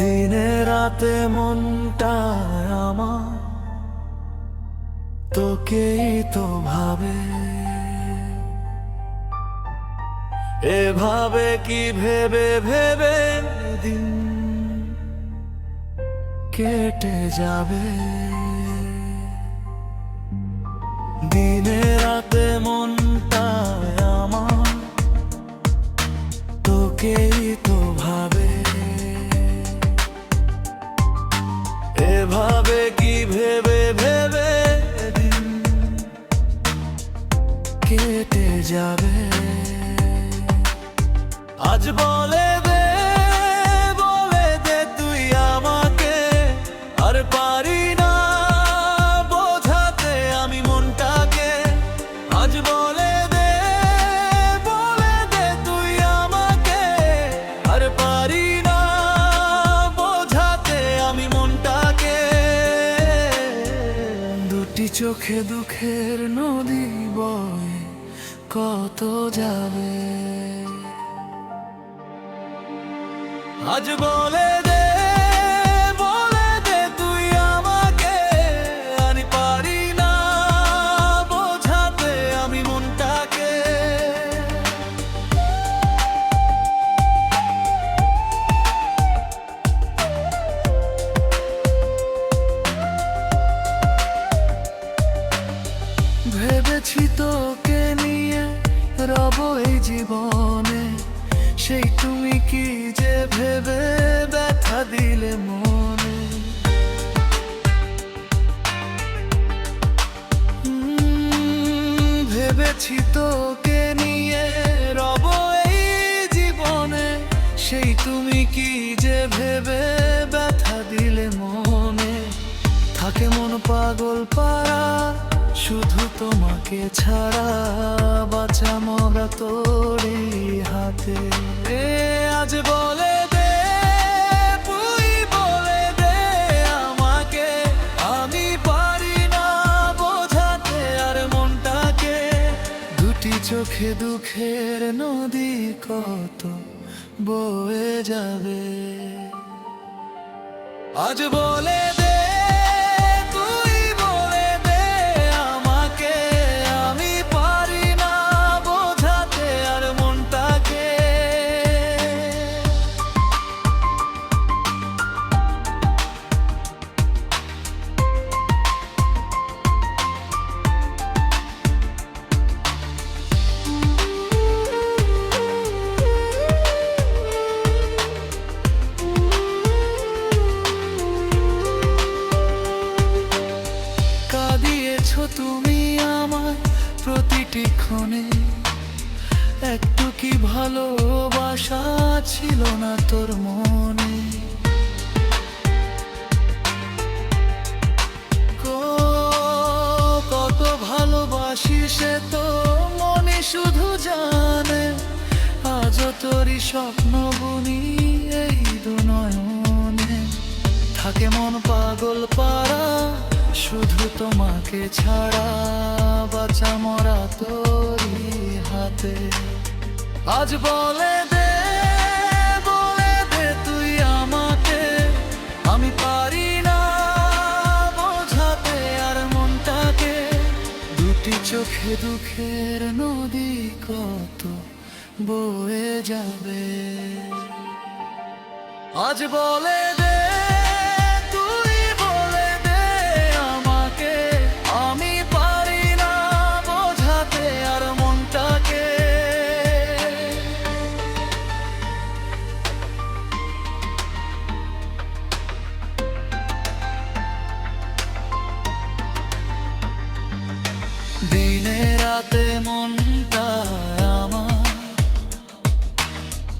দিনে রাতে মনটা আমার তোকেই তো ভাবে, এভাবে কি ভেবে ভেবে দিন কেটে যাবে। দিনে রাতে মনটা আমার তোকেই তো ভাবে, এভাবে কি ভেবে ভেবে দিন কেটে যাবে। আজ বলে দে তুই আমাকে, আর পারি না বোঝাতে আমি মনটাকে। আজ বলে দে তুই আমাকে, আর পারি না বোঝাতে আমি মনটাকে। দুটি চোখে দুঃখের নদী বয় কত যাবে। আজ বলে দে তুই আমাকে, আমি পারি না বোঝাতে আমি মনটাকে। ভেবেছি তোকে নিয়ে রব এই জীবনে, সেই তুমি কি যে ভেবে ব্যথা দিলে মনে। ভেবেছি তোকে নিয়ে রব এই জীবনে, সেই তুমি কি যে ভেবে ব্যথা দিলে মনে। থাকে মন পাগল পারা শুধু তোমাকে ছাড়া, বাঁচা মরা তোরই হাতে। আজ বলে দে তুই বলে দে আমাকে, আমি পারি না বোঝাতে আর মনটাকে। দুটি চোখে দুঃখের নদী কত বয়ে যাবে। আজ বলে দে তুমি আমার প্রতিটি ক্ষণে, একটু কি ভালোবাসা ছিল না তোর মনে। কত ভালোবাসি সে তো মনে শুধু জানে, আজও তোরই স্বপ্ন বুনি এই দু নয়নে। থাকে মন পাগল পারা শুধু তোমাকে ছাড়া, বাঁচা মরা তোরই হাতে। আজ বলে দে তুই আমাকে, আমি পারি না বোঝাতে আর মনটাকে। দুটি চোখে দুঃখের নদী কত বয়ে যাবে। আজ বলে দে দিনে রাতে মনটা আমার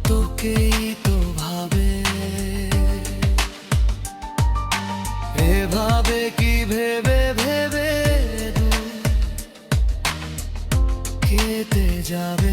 তোকেই তো ভাবে, এভাবে কি ভেবে ভেবে কেটে যাবে।